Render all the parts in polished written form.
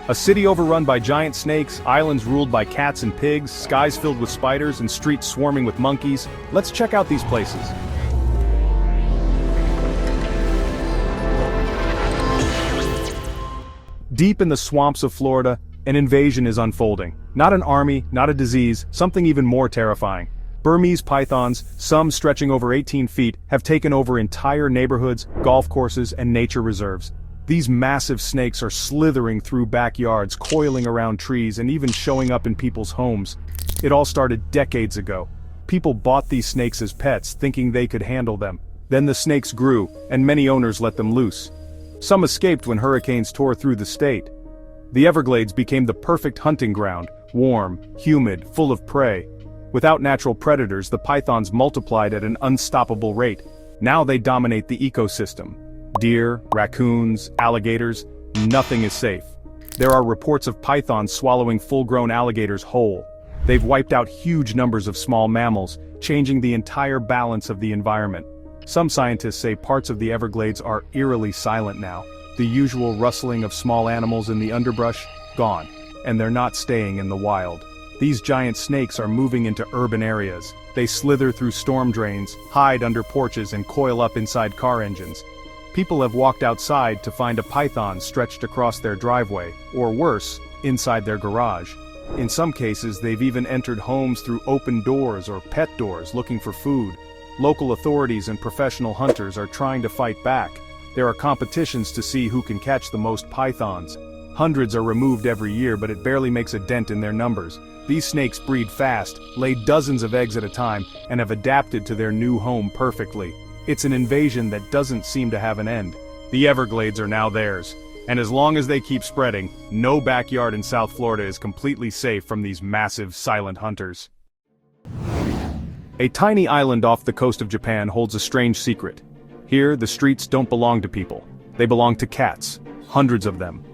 A city overrun by giant snakes, islands ruled by cats and pigs, skies filled with spiders, and streets swarming with monkeys. Let's check out these places. Deep in the swamps of Florida, an invasion is unfolding. Not an army, not a disease, something even more terrifying. Burmese pythons, some stretching over 18 feet, have taken over entire neighborhoods, golf courses, and nature reserves. These massive snakes are slithering through backyards, coiling around trees, and even showing up in people's homes. It all started decades ago. People bought these snakes as pets, thinking they could handle them. Then the snakes grew, and many owners let them loose. Some escaped when hurricanes tore through the state. The Everglades became the perfect hunting ground, warm, humid, full of prey. Without natural predators, the pythons multiplied at an unstoppable rate. Now they dominate the ecosystem. Deer, raccoons, alligators, nothing is safe. There are reports of pythons swallowing full-grown alligators whole. They've wiped out huge numbers of small mammals, changing the entire balance of the environment. Some scientists say parts of the Everglades are eerily silent now. The usual rustling of small animals in the underbrush, gone, and they're not staying in the wild. These giant snakes are moving into urban areas. They slither through storm drains, hide under porches, and coil up inside car engines. People have walked outside to find a python stretched across their driveway, or worse, inside their garage. In some cases, they've even entered homes through open doors or pet doors looking for food. Local authorities and professional hunters are trying to fight back. There are competitions to see who can catch the most pythons. Hundreds are removed every year, but it barely makes a dent in their numbers. These snakes breed fast, lay dozens of eggs at a time, and have adapted to their new home perfectly. It's an invasion that doesn't seem to have an end. The Everglades are now theirs, and as long as they keep spreading, no backyard in South Florida is completely safe from these massive, silent hunters. A tiny island off the coast of Japan holds a strange secret. Here, the streets don't belong to people. They belong to cats, hundreds of them.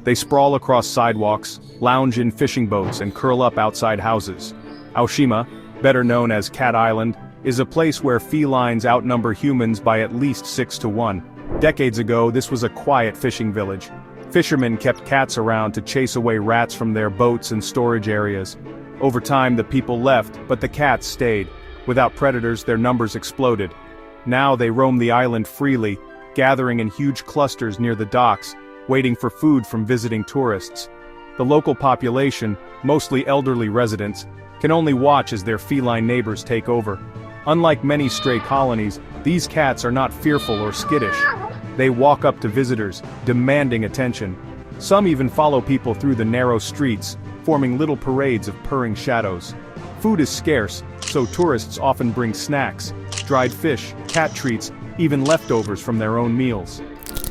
They sprawl across sidewalks, lounge in fishing boats, and curl up outside houses. Aoshima, better known as Cat Island, is a place where felines outnumber humans by at least 6 to 1. Decades ago, this was a quiet fishing village. Fishermen kept cats around to chase away rats from their boats and storage areas. Over time, the people left, but the cats stayed. Without predators, their numbers exploded. Now they roam the island freely, gathering in huge clusters near the docks, waiting for food from visiting tourists. The local population, mostly elderly residents, can only watch as their feline neighbors take over. Unlike many stray colonies, these cats are not fearful or skittish. They walk up to visitors, demanding attention. Some even follow people through the narrow streets, forming little parades of purring shadows. Food is scarce, so tourists often bring snacks, dried fish, cat treats, even leftovers from their own meals.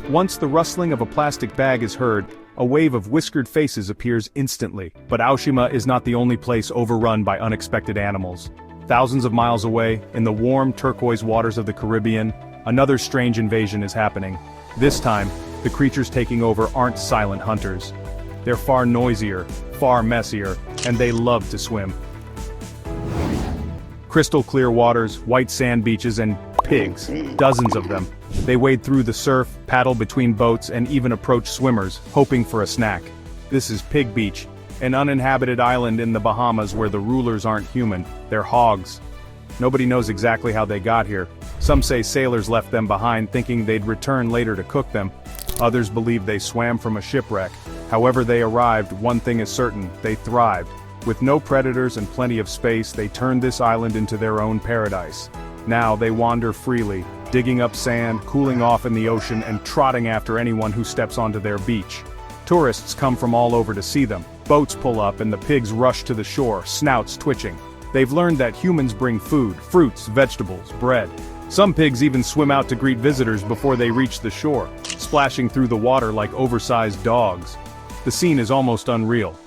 Once the rustling of a plastic bag is heard, a wave of whiskered faces appears instantly. But Aoshima is not the only place overrun by unexpected animals. Thousands of miles away, in the warm turquoise waters of the Caribbean, another strange invasion is happening. This time, the creatures taking over aren't silent hunters. They're far noisier, far messier, and they love to swim. Crystal clear waters, white sand beaches, and pigs, dozens of them. They wade through the surf, paddle between boats, and even approach swimmers, hoping for a snack. This is Pig Beach, an uninhabited island in the Bahamas where the rulers aren't human, they're hogs. Nobody knows exactly how they got here. Some say sailors left them behind thinking they'd return later to cook them. Others believe they swam from a shipwreck. However they arrived, one thing is certain, they thrived. With no predators and plenty of space, they turned this island into their own paradise. Now they wander freely, digging up sand, cooling off in the ocean, and trotting after anyone who steps onto their beach. Tourists come from all over to see them. Boats pull up and the pigs rush to the shore, snouts twitching. They've learned that humans bring food, fruits, vegetables, bread. Some pigs even swim out to greet visitors before they reach the shore, splashing through the water like oversized dogs. The scene is almost unreal.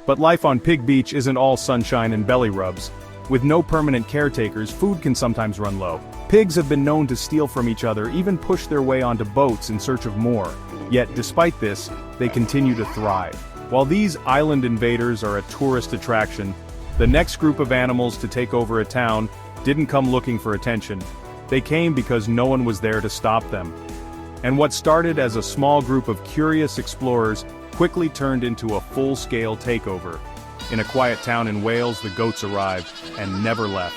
But life on Pig Beach isn't all sunshine and belly rubs. With no permanent caretakers, food can sometimes run low. Pigs have been known to steal from each other, even push their way onto boats in search of more. Yet, despite this, they continue to thrive. While these island invaders are a tourist attraction, the next group of animals to take over a town didn't come looking for attention. They came because no one was there to stop them. And what started as a small group of curious explorers quickly turned into a full-scale takeover. In a quiet town in Wales, the goats arrived, and never left.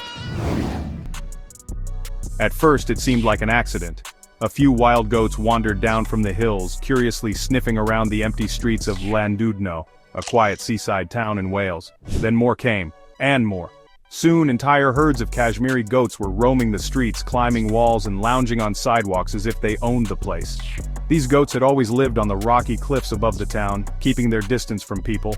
At first it seemed like an accident. A few wild goats wandered down from the hills, curiously sniffing around the empty streets of Llandudno, a quiet seaside town in Wales. Then more came, and more. Soon entire herds of Kashmiri goats were roaming the streets, climbing walls and lounging on sidewalks as if they owned the place. These goats had always lived on the rocky cliffs above the town, keeping their distance from people.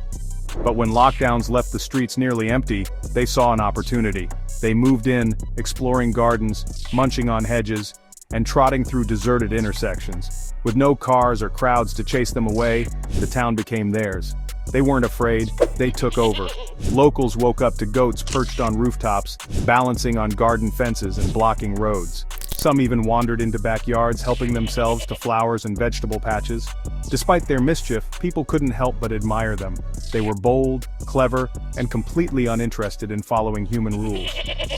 But when lockdowns left the streets nearly empty, they saw an opportunity. They moved in, exploring gardens, munching on hedges, and trotting through deserted intersections. With no cars or crowds to chase them away, the town became theirs. They weren't afraid, they took over. Locals woke up to goats perched on rooftops, balancing on garden fences and blocking roads. Some even wandered into backyards, helping themselves to flowers and vegetable patches. Despite their mischief, people couldn't help but admire them. They were bold, clever, and completely uninterested in following human rules.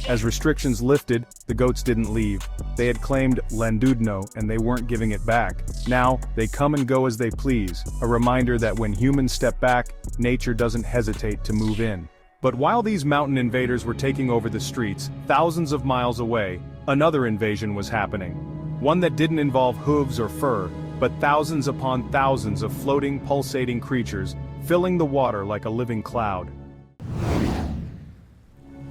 As restrictions lifted, the goats didn't leave. They had claimed Llandudno, and they weren't giving it back. Now, they come and go as they please, a reminder that when humans step back, nature doesn't hesitate to move in. But while these mountain invaders were taking over the streets, thousands of miles away, another invasion was happening. One that didn't involve hooves or fur, but thousands upon thousands of floating, pulsating creatures, filling the water like a living cloud.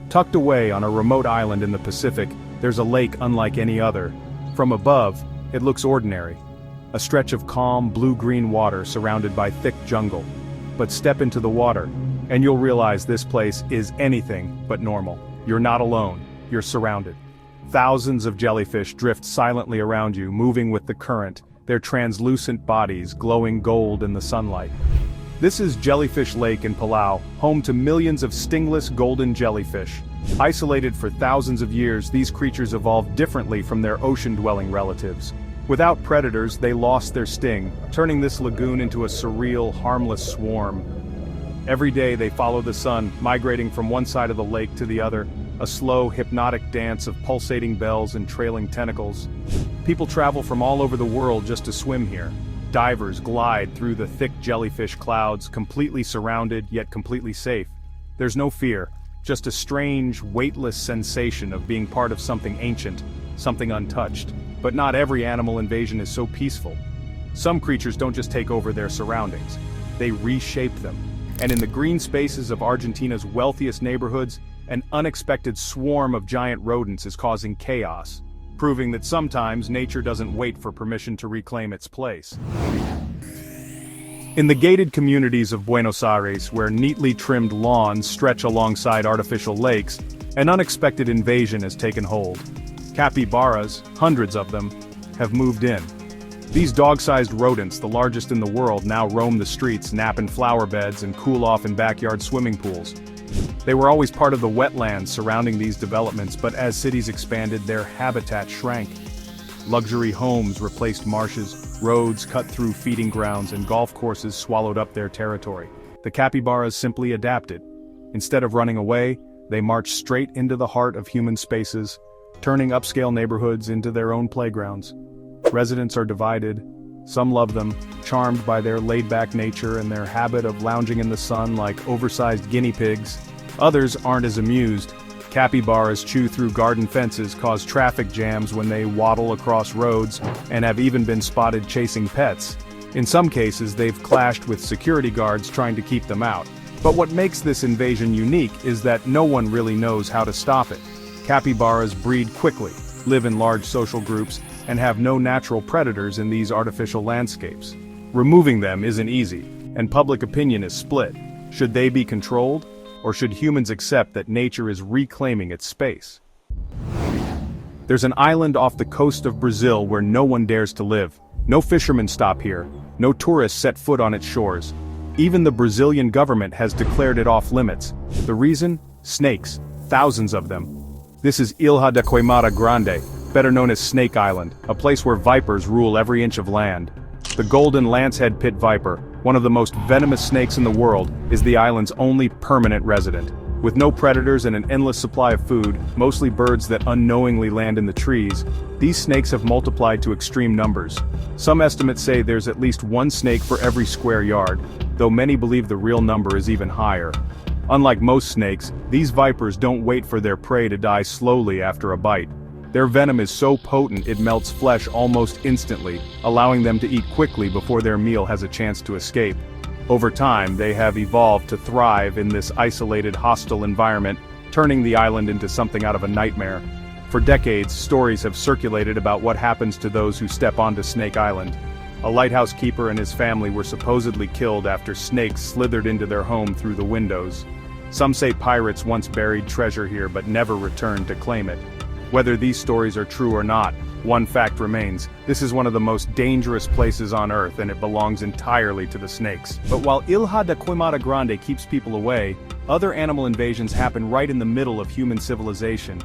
Tucked away on a remote island in the Pacific, there's a lake unlike any other. From above, it looks ordinary. A stretch of calm, blue-green water surrounded by thick jungle. But step into the water, and you'll realize this place is anything but normal. You're not alone, you're surrounded. Thousands of jellyfish drift silently around you, moving with the current, their translucent bodies glowing gold in the sunlight. This is Jellyfish Lake in Palau, home to millions of stingless golden jellyfish. Isolated for thousands of years, these creatures evolved differently from their ocean-dwelling relatives. Without predators, they lost their sting, turning this lagoon into a surreal, harmless swarm. Every day they follow the sun, migrating from one side of the lake to the other, a slow, hypnotic dance of pulsating bells and trailing tentacles. People travel from all over the world just to swim here. Divers glide through the thick jellyfish clouds, completely surrounded yet completely safe. There's no fear, just a strange, weightless sensation of being part of something ancient, something untouched. But not every animal invasion is so peaceful. Some creatures don't just take over their surroundings, they reshape them. And in the green spaces of Argentina's wealthiest neighborhoods, an unexpected swarm of giant rodents is causing chaos, proving that sometimes nature doesn't wait for permission to reclaim its place. In the gated communities of Buenos Aires, where neatly trimmed lawns stretch alongside artificial lakes, an unexpected invasion has taken hold. Capybaras, hundreds of them, have moved in. These dog-sized rodents, the largest in the world, now roam the streets, nap in flower beds, and cool off in backyard swimming pools. They were always part of the wetlands surrounding these developments, but as cities expanded, their habitat shrank. Luxury homes replaced marshes, roads cut through feeding grounds, and golf courses swallowed up their territory. The capybaras simply adapted. Instead of running away, they marched straight into the heart of human spaces, turning upscale neighborhoods into their own playgrounds. Residents are divided. Some love them, charmed by their laid-back nature and their habit of lounging in the sun like oversized guinea pigs. Others aren't as amused. Capybaras chew through garden fences, cause traffic jams when they waddle across roads, and have even been spotted chasing pets. In some cases, they've clashed with security guards trying to keep them out. But what makes this invasion unique is that no one really knows how to stop it. Capybaras breed quickly, live in large social groups, and have no natural predators in these artificial landscapes. Removing them isn't easy, and public opinion is split. Should they be controlled, or should humans accept that nature is reclaiming its space? There's an island off the coast of Brazil where no one dares to live. No fishermen stop here, no tourists set foot on its shores. Even the Brazilian government has declared it off limits. The reason? Snakes, thousands of them. This is Ilha da Queimada Grande, better known as Snake Island, a place where vipers rule every inch of land. The golden lancehead pit viper, one of the most venomous snakes in the world, is the island's only permanent resident. With no predators and an endless supply of food, mostly birds that unknowingly land in the trees, these snakes have multiplied to extreme numbers. Some estimates say there's at least one snake for every square yard, though many believe the real number is even higher. Unlike most snakes, these vipers don't wait for their prey to die slowly after a bite. Their venom is so potent it melts flesh almost instantly, allowing them to eat quickly before their meal has a chance to escape. Over time, they have evolved to thrive in this isolated, hostile environment, turning the island into something out of a nightmare. For decades, stories have circulated about what happens to those who step onto Snake Island. A lighthouse keeper and his family were supposedly killed after snakes slithered into their home through the windows. Some say pirates once buried treasure here but never returned to claim it. Whether these stories are true or not, one fact remains: this is one of the most dangerous places on Earth, and it belongs entirely to the snakes. But while Ilha de Queimada Grande keeps people away, other animal invasions happen right in the middle of human civilization.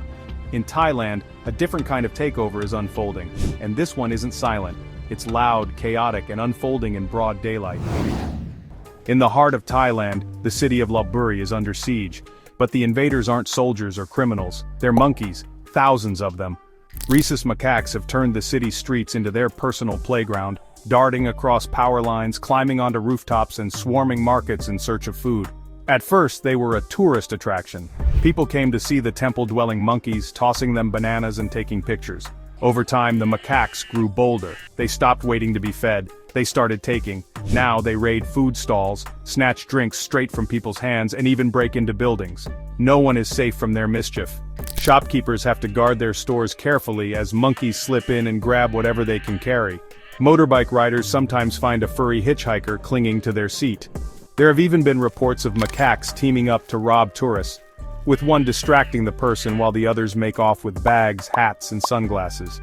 In Thailand, a different kind of takeover is unfolding, and this one isn't silent. It's loud, chaotic, and unfolding in broad daylight. In the heart of Thailand, the city of Lopburi is under siege, but the invaders aren't soldiers or criminals, they're monkeys, thousands of them. Rhesus macaques have turned the city streets into their personal playground, darting across power lines, climbing onto rooftops, and swarming markets in search of food. At first, they were a tourist attraction. People came to see the temple-dwelling monkeys, tossing them bananas and taking pictures. Over time, the macaques grew bolder. They stopped waiting to be fed. They started taking. Now they raid food stalls, snatch drinks straight from people's hands, and even break into buildings. No one is safe from their mischief. Shopkeepers have to guard their stores carefully as monkeys slip in and grab whatever they can carry. Motorbike riders sometimes find a furry hitchhiker clinging to their seat. There have even been reports of macaques teaming up to rob tourists, with one distracting the person while the others make off with bags, hats, and sunglasses.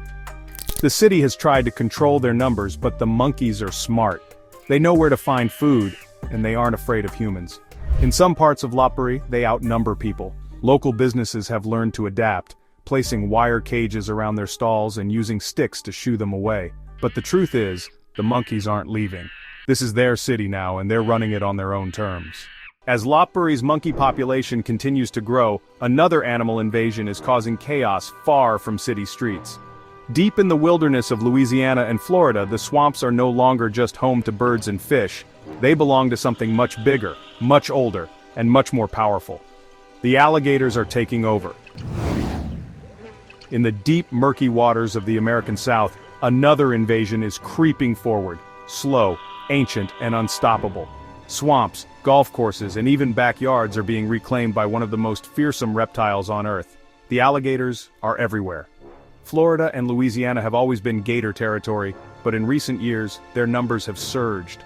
The city has tried to control their numbers, but the monkeys are smart. They know where to find food, and they aren't afraid of humans. In some parts of Lopburi, they outnumber people. Local businesses have learned to adapt, placing wire cages around their stalls and using sticks to shoo them away. But the truth is, the monkeys aren't leaving. This is their city now, and they're running it on their own terms. As Lopburi's monkey population continues to grow, another animal invasion is causing chaos far from city streets. Deep in the wilderness of Louisiana and Florida, the swamps are no longer just home to birds and fish. They belong to something much bigger, much older, and much more powerful. The alligators are taking over. In the deep, murky waters of the American South, another invasion is creeping forward, slow, ancient, and unstoppable. Swamps, golf courses, and even backyards are being reclaimed by one of the most fearsome reptiles on Earth. The alligators are everywhere. Florida and Louisiana have always been gator territory, but in recent years, their numbers have surged.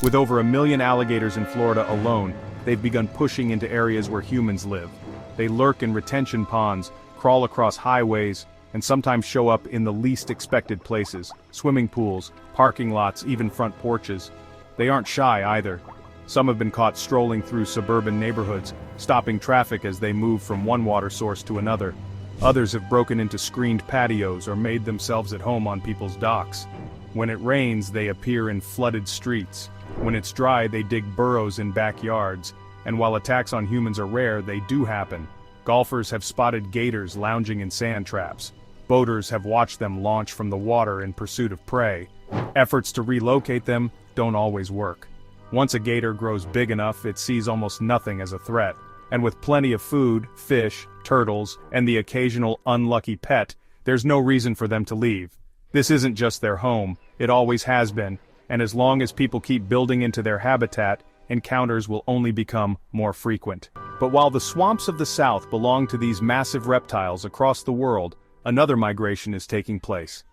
With over 1 million alligators in Florida alone, they've begun pushing into areas where humans live. They lurk in retention ponds, crawl across highways, and sometimes show up in the least expected places: swimming pools, parking lots, even front porches. They aren't shy either. Some have been caught strolling through suburban neighborhoods, stopping traffic as they move from one water source to another. Others have broken into screened patios or made themselves at home on people's docks. When it rains, they appear in flooded streets. When it's dry, they dig burrows in backyards. And while attacks on humans are rare, they do happen. Golfers have spotted gators lounging in sand traps. Boaters have watched them launch from the water in pursuit of prey. Efforts to relocate them don't always work. Once a gator grows big enough, it sees almost nothing as a threat. And with plenty of food, fish, turtles, and the occasional unlucky pet, there's no reason for them to leave. This isn't just their home, it always has been, and as long as people keep building into their habitat, encounters will only become more frequent. But while the swamps of the South belong to these massive reptiles across the world, another migration is taking place.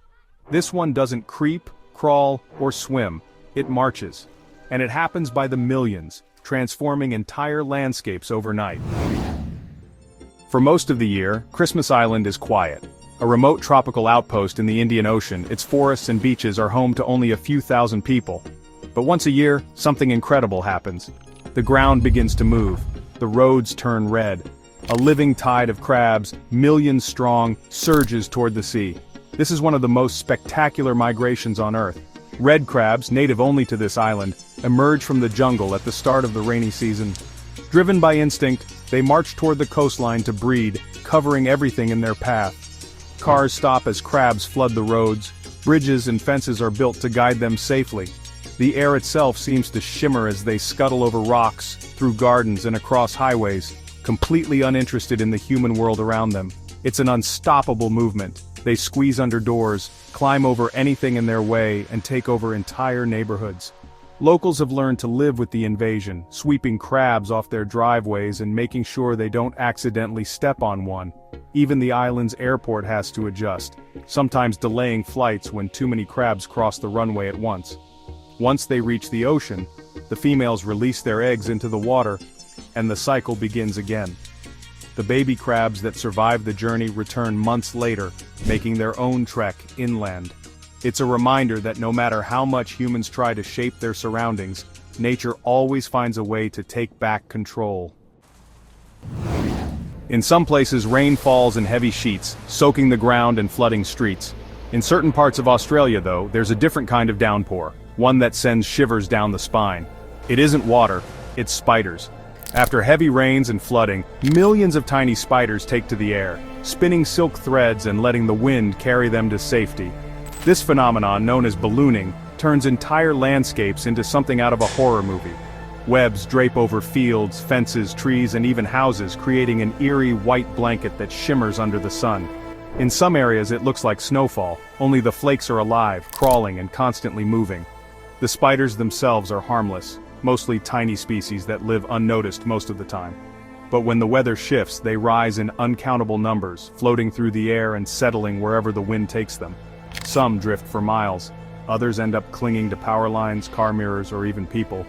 This one doesn't creep, crawl, or swim, it marches. And it happens by the millions, transforming entire landscapes overnight. For most of the year, Christmas Island is quiet. A remote tropical outpost in the Indian Ocean, its forests and beaches are home to only a few thousand people. But once a year, something incredible happens. The ground begins to move. The roads turn red. A living tide of crabs, millions strong, surges toward the sea. This is one of the most spectacular migrations on Earth. Red crabs, native only to this island, emerge from the jungle at the start of the rainy season. Driven by instinct, They march toward the coastline to breed, covering everything in their path. Cars stop as crabs flood the roads. Bridges and fences are built to guide them safely. The air itself seems to shimmer as they scuttle over rocks, through gardens and across highways, completely uninterested in the human world around them. It's an unstoppable movement. They squeeze under doors, climb over anything in their way, and take over entire neighborhoods. Locals have learned to live with the invasion, sweeping crabs off their driveways and making sure they don't accidentally step on one. Even the island's airport has to adjust, sometimes delaying flights when too many crabs cross the runway at once. Once they reach the ocean, the females release their eggs into the water, and the cycle begins again. The baby crabs that survive the journey return months later, making their own trek inland. It's a reminder that no matter how much humans try to shape their surroundings, nature always finds a way to take back control. In some places, rain falls in heavy sheets, soaking the ground and flooding streets. In certain parts of Australia, though, there's a different kind of downpour, one that sends shivers down the spine. It isn't water, it's spiders. After heavy rains and flooding, millions of tiny spiders take to the air, spinning silk threads and letting the wind carry them to safety. This phenomenon, known as ballooning, turns entire landscapes into something out of a horror movie. Webs drape over fields, fences, trees, and even houses, creating an eerie white blanket that shimmers under the sun. In some areas it looks like snowfall, only the flakes are alive, crawling and constantly moving. The spiders themselves are harmless, mostly tiny species that live unnoticed most of the time. But when the weather shifts, they rise in uncountable numbers, floating through the air and settling wherever the wind takes them. Some drift for miles, others end up clinging to power lines, car mirrors, or even people.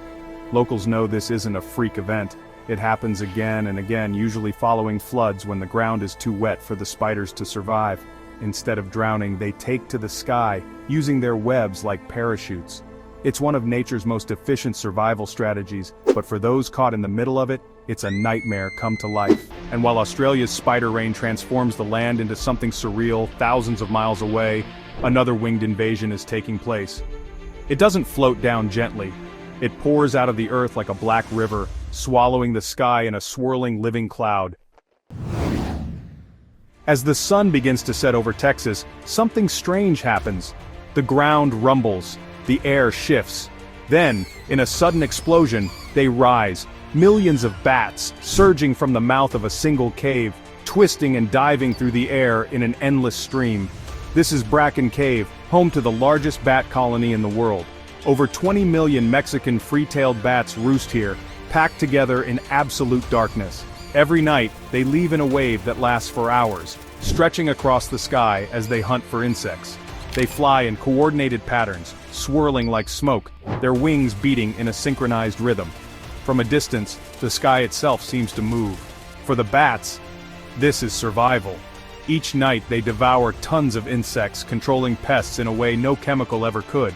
Locals know this isn't a freak event. It happens again and again, usually following floods when the ground is too wet for the spiders to survive. Instead of drowning, they take to the sky, using their webs like parachutes. It's one of nature's most efficient survival strategies, but for those caught in the middle of it, it's a nightmare come to life. And while Australia's spider rain transforms the land into something surreal thousands of miles away, another winged invasion is taking place. It doesn't float down gently. It pours out of the earth like a black river, swallowing the sky in a swirling living cloud. As the sun begins to set over Texas, something strange happens. The ground rumbles, the air shifts. Then, in a sudden explosion, they rise. Millions of bats, surging from the mouth of a single cave, twisting and diving through the air in an endless stream. This is Bracken Cave, home to the largest bat colony in the world. Over 20 million Mexican free-tailed bats roost here, packed together in absolute darkness. Every night, they leave in a wave that lasts for hours, stretching across the sky as they hunt for insects. They fly in coordinated patterns, swirling like smoke, their wings beating in a synchronized rhythm. From a distance, the sky itself seems to move. For the bats, this is survival. Each night they devour tons of insects, controlling pests in a way no chemical ever could.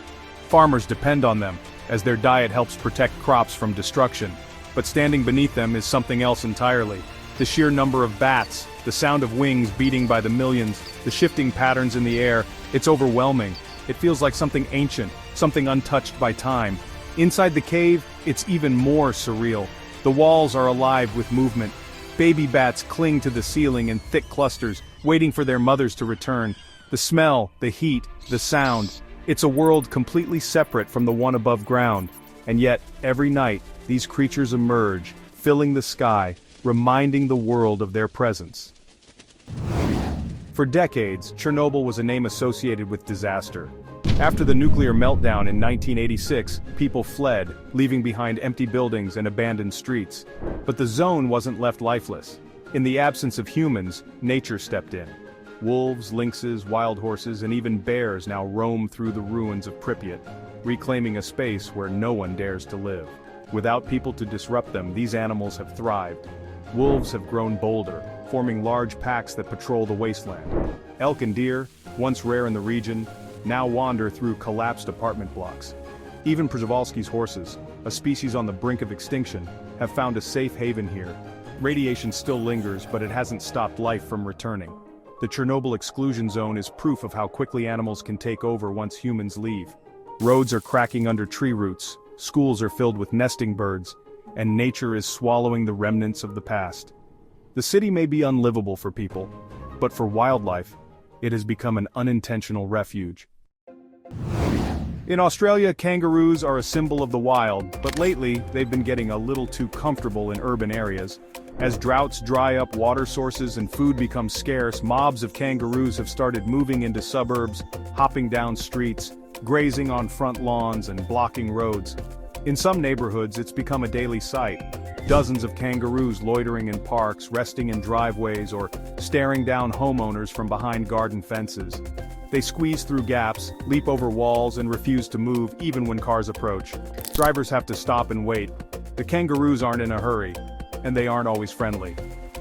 Farmers depend on them, as their diet helps protect crops from destruction. But standing beneath them is something else entirely. The sheer number of bats, the sound of wings beating by the millions, the shifting patterns in the air, it's overwhelming. It feels like something ancient, something untouched by time. Inside the cave, it's even more surreal. The walls are alive with movement. Baby bats cling to the ceiling in thick clusters, waiting for their mothers to return. The smell, the heat, the sound. It's a world completely separate from the one above ground. And yet, every night, these creatures emerge, filling the sky, reminding the world of their presence. For decades, Chernobyl was a name associated with disaster. After the nuclear meltdown in 1986, people fled, leaving behind empty buildings and abandoned streets. But the zone wasn't left lifeless. In the absence of humans, nature stepped in. Wolves, lynxes, wild horses, and even bears now roam through the ruins of Pripyat, reclaiming a space where no one dares to live. Without people to disrupt them, these animals have thrived. Wolves have grown bolder, forming large packs that patrol the wasteland. Elk and deer, once rare in the region, now wander through collapsed apartment blocks. Even Przewalski's horses, a species on the brink of extinction, have found a safe haven here. Radiation still lingers, but it hasn't stopped life from returning. The Chernobyl exclusion zone is proof of how quickly animals can take over once humans leave. Roads are cracking under tree roots, schools are filled with nesting birds, and nature is swallowing the remnants of the past. The city may be unlivable for people, but for wildlife, it has become an unintentional refuge. In Australia, kangaroos are a symbol of the wild, but lately, they've been getting a little too comfortable in urban areas. As droughts dry up water sources and food becomes scarce, mobs of kangaroos have started moving into suburbs, hopping down streets, grazing on front lawns and blocking roads. In some neighborhoods, it's become a daily sight. Dozens of kangaroos loitering in parks, resting in driveways, or staring down homeowners from behind garden fences. They squeeze through gaps, leap over walls, and refuse to move even when cars approach. Drivers have to stop and wait. The kangaroos aren't in a hurry, and they aren't always friendly.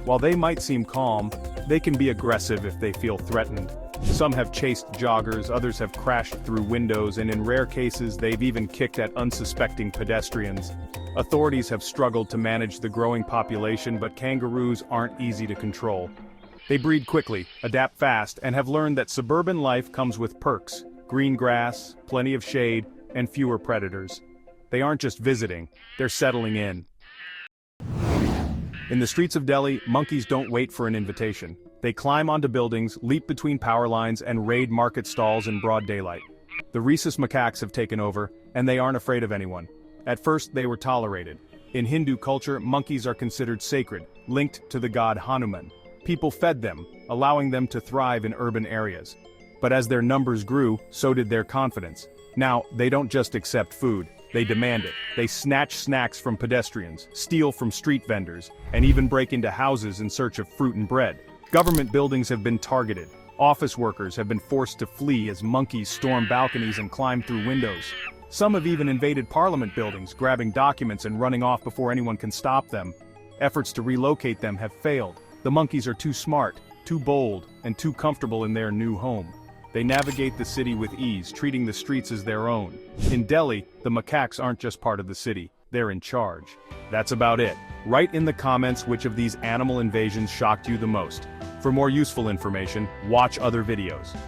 While they might seem calm, they can be aggressive if they feel threatened. Some have chased joggers, others have crashed through windows, and in rare cases they've even kicked at unsuspecting pedestrians. Authorities have struggled to manage the growing population, but kangaroos aren't easy to control. They breed quickly, adapt fast, and have learned that suburban life comes with perks: green grass, plenty of shade, and fewer predators. They aren't just visiting, they're settling in. In the streets of Delhi, monkeys don't wait for an invitation. They climb onto buildings, leap between power lines, and raid market stalls in broad daylight. The rhesus macaques have taken over, and they aren't afraid of anyone. At first, they were tolerated. In Hindu culture, monkeys are considered sacred, linked to the god Hanuman. People fed them, allowing them to thrive in urban areas. But as their numbers grew, so did their confidence. Now, they don't just accept food, they demand it. They snatch snacks from pedestrians, steal from street vendors, and even break into houses in search of fruit and bread. Government buildings have been targeted. Office workers have been forced to flee as monkeys storm balconies and climb through windows. Some have even invaded parliament buildings, grabbing documents and running off before anyone can stop them. Efforts to relocate them have failed. The monkeys are too smart, too bold, and too comfortable in their new home. They navigate the city with ease, treating the streets as their own. In Delhi, the macaques aren't just part of the city, they're in charge. That's about it. Write in the comments which of these animal invasions shocked you the most. For more useful information, watch other videos.